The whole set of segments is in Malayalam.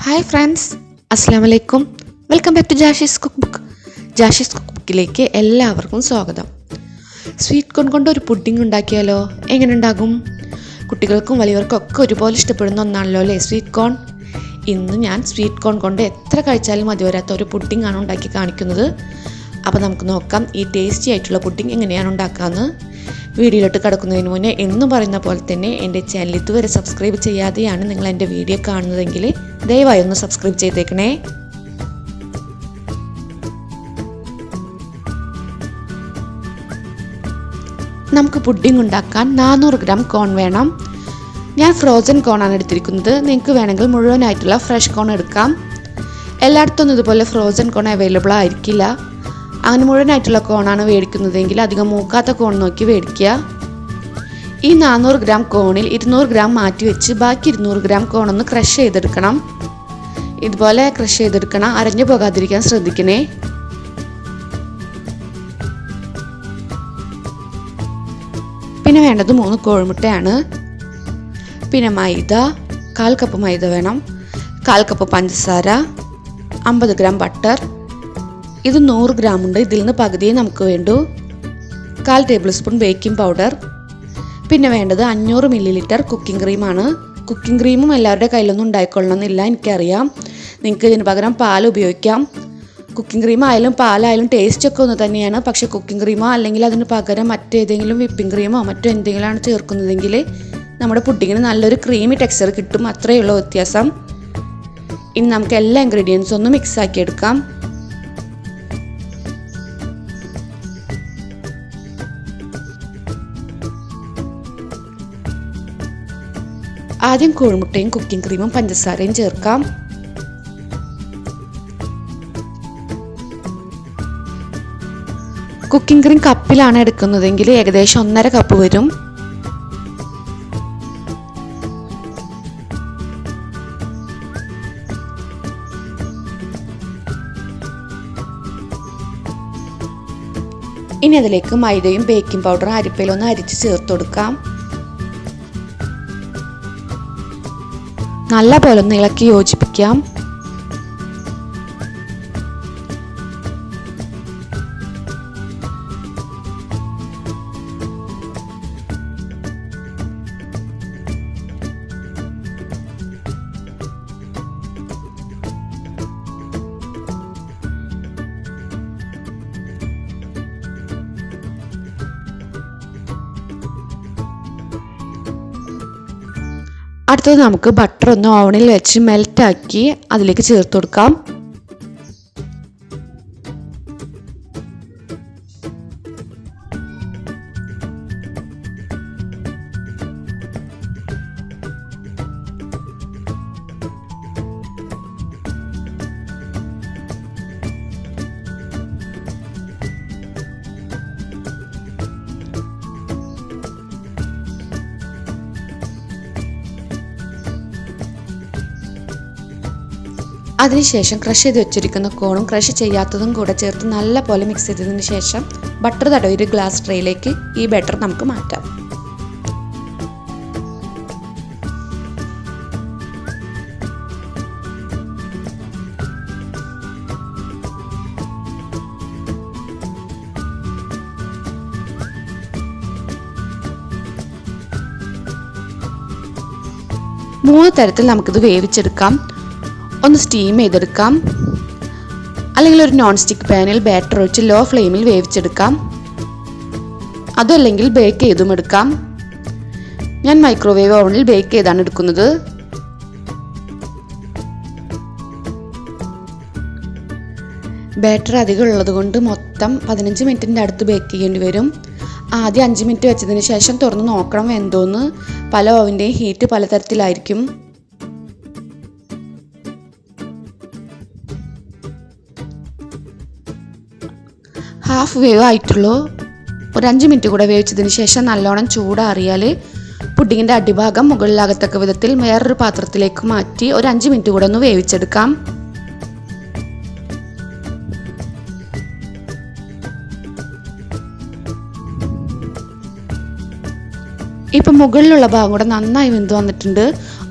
ഹായ് ഫ്രണ്ട്സ്, അസ്സാം വലൈക്കും. Welcome back to Jashi's cook book. Jashi's cook ബുക്കിലേക്ക് എല്ലാവർക്കും സ്വാഗതം. സ്വീറ്റ് കോൺ കൊണ്ട് ഒരു പുഡിംഗ് ഉണ്ടാക്കിയാലോ? എങ്ങനെ ഉണ്ടാകും? കുട്ടികൾക്കും വലിയവർക്കും ഒക്കെ ഒരുപോലെ ഇഷ്ടപ്പെടുന്ന ഒന്നാണല്ലോ അല്ലേ സ്വീറ്റ് കോൺ. ഇന്ന് ഞാൻ സ്വീറ്റ് കോൺ കൊണ്ട് എത്ര കഴിച്ചാലും മതി വരാത്ത ഒരു പുഡിംഗ് ആണ് ഉണ്ടാക്കി കാണിക്കുന്നത്. അപ്പോൾ നമുക്ക് നോക്കാം ഈ ടേസ്റ്റി ആയിട്ടുള്ള പുഡിംഗ് എങ്ങനെയാണ് ഉണ്ടാക്കാമെന്ന്. വീഡിയോയിലോട്ട് കിടക്കുന്നതിന് മുന്നേ എന്നും പറയുന്ന പോലെ തന്നെ എൻ്റെ ചാനൽ ഇതുവരെ സബ്സ്ക്രൈബ് ചെയ്യാതെയാണ് നിങ്ങൾ എൻ്റെ വീഡിയോ കാണുന്നതെങ്കിൽ ദയവായി ഒന്ന് സബ്സ്ക്രൈബ് ചെയ്തേക്കണേ. നമുക്ക് പുഡിംഗ് ഉണ്ടാക്കാൻ 400 ഗ്രാം കോൺ വേണം. ഞാൻ ഫ്രോസൺ കോണാണ് എടുത്തിരിക്കുന്നത്. നിങ്ങൾക്ക് വേണമെങ്കിൽ മുഴുവനായിട്ടുള്ള ഫ്രഷ് കോൺ എടുക്കാം. എല്ലായിടത്തും ഇതുപോലെ ഫ്രോസൺ കോൺ അവൈലബിൾ ആയിരിക്കില്ല. അങ്ങനെ മുഴുവനായിട്ടുള്ള കോണാണ് മേടിക്കുന്നതെങ്കിൽ അധികം മൂക്കാത്ത കോൺ നോക്കി മേടിക്കുക. ഈ 400 ഗ്രാം കോണിൽ 200 ഗ്രാം മാറ്റി വെച്ച് ബാക്കി 200 ഗ്രാം കോണൊന്ന് ക്രഷ് ചെയ്തെടുക്കണം. ഇതുപോലെ ക്രഷ് ചെയ്തെടുക്കണം, അരഞ്ഞു പോകാതിരിക്കാൻ ശ്രദ്ധിക്കണേ. പിന്നെ വേണ്ടത് 3 കോഴിമുട്ടയാണ്. പിന്നെ മൈദ, 1/4 കപ്പ് മൈദ വേണം, 1/4 കപ്പ് പഞ്ചസാര, 50 ഗ്രാം ബട്ടർ. ഇത് 100 ഗ്രാം ഉണ്ട്, ഇതിൽ നിന്ന് പകുതിയെ നമുക്ക് വേണ്ടൂ. 1/4 ടേബിൾ സ്പൂൺ ബേക്കിംഗ് പൗഡർ. പിന്നെ വേണ്ടത് 500 മില്ലി കുക്കിംഗ് ക്രീമാണ്. കുക്കിംഗ് ക്രീമും എല്ലാവരുടെ കയ്യിലൊന്നും ഉണ്ടായിക്കൊള്ളണമെന്നില്ല, എനിക്കറിയാം. നിങ്ങൾക്ക് ഇതിന് പകരം പാൽ ഉപയോഗിക്കാം. കുക്കിംഗ് ക്രീം ആയാലും പാലായാലും ടേസ്റ്റ് ഒക്കെ ഒന്ന് തന്നെയാണ്. പക്ഷേ കുക്കിംഗ് ക്രീമോ അല്ലെങ്കിൽ അതിന് പകരം മറ്റേതെങ്കിലും വിപ്പിംഗ് ക്രീമോ മറ്റോ എന്തെങ്കിലുമാണ് ചേർക്കുന്നതെങ്കിൽ നമ്മുടെ പുഡിങ്ങിന് നല്ലൊരു ക്രീമി ടെക്സ്ചർ കിട്ടും. അത്രയേ ഉള്ളൂ വ്യത്യാസം. ഇനി നമുക്ക് എല്ലാ ഇൻഗ്രീഡിയൻസും ഒന്ന് മിക്സ് ആക്കി എടുക്കാം. ആദ്യം കോഴിമുട്ടയും കുക്കിംഗ് ക്രീമും പഞ്ചസാരയും ചേർക്കാം. കുക്കിംഗ് ക്രീം കപ്പിലാണ് എടുക്കുന്നതെങ്കിൽ ഏകദേശം 1.5 കപ്പ് വരും. ഇനി അതിലേക്ക് മൈദയും ബേക്കിംഗ് പൗഡറും അരിപ്പയിലൊന്ന് അരിച്ച് ചേർത്ത് കൊടുക്കാം. നല്ല പോലെ ഒന്ന് ഇളക്കി യോജിപ്പിക്കാം. അടുത്തത് നമുക്ക് ബട്ടർ ഒന്ന് ഓവനിൽ വെച്ച് മെൽറ്റാക്കി അതിലേക്ക് ചേർത്ത് കൊടുക്കാം. അതിനുശേഷം ക്രഷ് ചെയ്ത് വെച്ചിരിക്കുന്ന കോണും ക്രഷ് ചെയ്യാത്തതും കൂടെ ചേർത്ത് നല്ല പോലെ മിക്സ് ചെയ്തതിന് ശേഷം ബട്ടർ തടവി ഒരു ഗ്ലാസ് ട്രേയിലേക്ക് ഈ ബാറ്റർ നമുക്ക് മാറ്റാം. മൂന്ന് തരത്തിൽ നമുക്കിത് വേവിച്ചെടുക്കാം. ഒന്ന് സ്റ്റീം ചെയ്തെടുക്കാം, അല്ലെങ്കിൽ ഒരു നോൺ സ്റ്റിക്ക് പാനിൽ ബാറ്റർ ഒഴിച്ച് ലോ ഫ്ലെയിമിൽ വേവിച്ചെടുക്കാം. അതല്ലെങ്കിൽ ബേക്ക് ചെയ്തും എടുക്കാം. ഞാൻ മൈക്രോവേവ് ഓവനിൽ ബേക്ക് ചെയ്താണ് എടുക്കുന്നത്. ബാറ്റർ അധികം ഉള്ളത് കൊണ്ട് മൊത്തം 15 മിനിറ്റിൻ്റെ അടുത്ത് ബേക്ക് ചെയ്യേണ്ടി വരും. ആദ്യം 5 മിനിറ്റ് വെച്ചതിന് ശേഷം തുറന്ന് നോക്കണം വെന്തോന്ന്. പല ഓവൻ്റെയും ഹീറ്റ് പലതരത്തിലായിരിക്കും. ഹാഫ് വേവ് ആയിട്ടുള്ളൂ. ഒരു 5 മിനിറ്റ് കൂടെ വേവിച്ചതിന് ശേഷം നല്ലോണം ചൂടാറിയാൽ പുഡിങ്ങിൻ്റെ അടിഭാഗം മുകളിലാകത്തക്ക വിധത്തിൽ വേറൊരു പാത്രത്തിലേക്ക് മാറ്റി ഒരു 5 മിനിറ്റ് കൂടെ ഒന്ന് വേവിച്ചെടുക്കാം. ഇപ്പം മുകളിലുള്ള ഭാഗം കൂടെ നന്നായി വെന്ത് വന്നിട്ടുണ്ട്.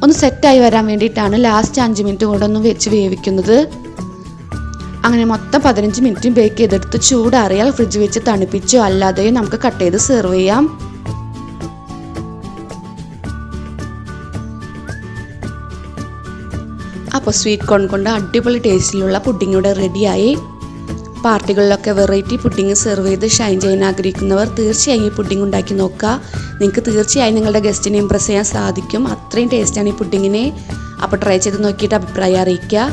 ഒന്ന് സെറ്റായി വരാൻ വേണ്ടിയിട്ടാണ് ലാസ്റ്റ് 5 മിനിറ്റ് കൊണ്ടൊന്ന് വെച്ച് വേവിക്കുന്നത്. അങ്ങനെ മൊത്തം 15 മിനിറ്റ് ബേക്ക് ചെയ്തെടുത്ത് ചൂടാറിയാൽ ഫ്രിഡ്ജ് വെച്ച് തണുപ്പിച്ചോ അല്ലാതെയോ നമുക്ക് കട്ട് ചെയ്ത് സെർവ് ചെയ്യാം. അപ്പോൾ സ്വീറ്റ് കോൺ കൊണ്ട് അടിപൊളി ടേസ്റ്റിലുള്ള പുഡിംഗ് ഇവിടെ റെഡിയായി. പാർട്ടികളിലൊക്കെ വെറൈറ്റി പുഡിംഗ് സെർവ് ചെയ്ത് ഷൈൻ ചെയ്യാൻ ആഗ്രഹിക്കുന്നവർ തീർച്ചയായും ഈ പുഡിംഗ് ഉണ്ടാക്കി നോക്കുക. നിങ്ങൾക്ക് തീർച്ചയായും നിങ്ങളുടെ ഗസ്റ്റിനെ ഇംപ്രസ് ചെയ്യാൻ സാധിക്കും. അത്രയും ടേസ്റ്റാണ് ഈ പുഡിങ്ങിന്. അപ്പോൾ ട്രൈ ചെയ്ത് നോക്കിയിട്ട് അഭിപ്രായം അറിയിക്കുക.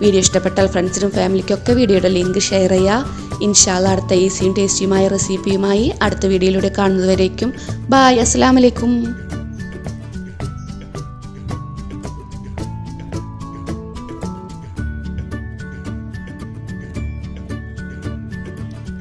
വീഡിയോ ഇഷ്ടപ്പെട്ടാൽ ഫ്രണ്ട്സിനും ഫാമിലിക്കൊക്കെ വീഡിയോയുടെ ലിങ്ക് ഷെയർ ചെയ്യുക. ഇൻഷാ അല്ലാഹ് അടുത്ത ഈസിയും ടേസ്റ്റിയുമായ റെസിപ്പിയുമായി അടുത്ത വീഡിയോയിലൂടെ കാണുന്നതുവരേക്കും ബായ്. അസ്സലാമു അലൈക്കും.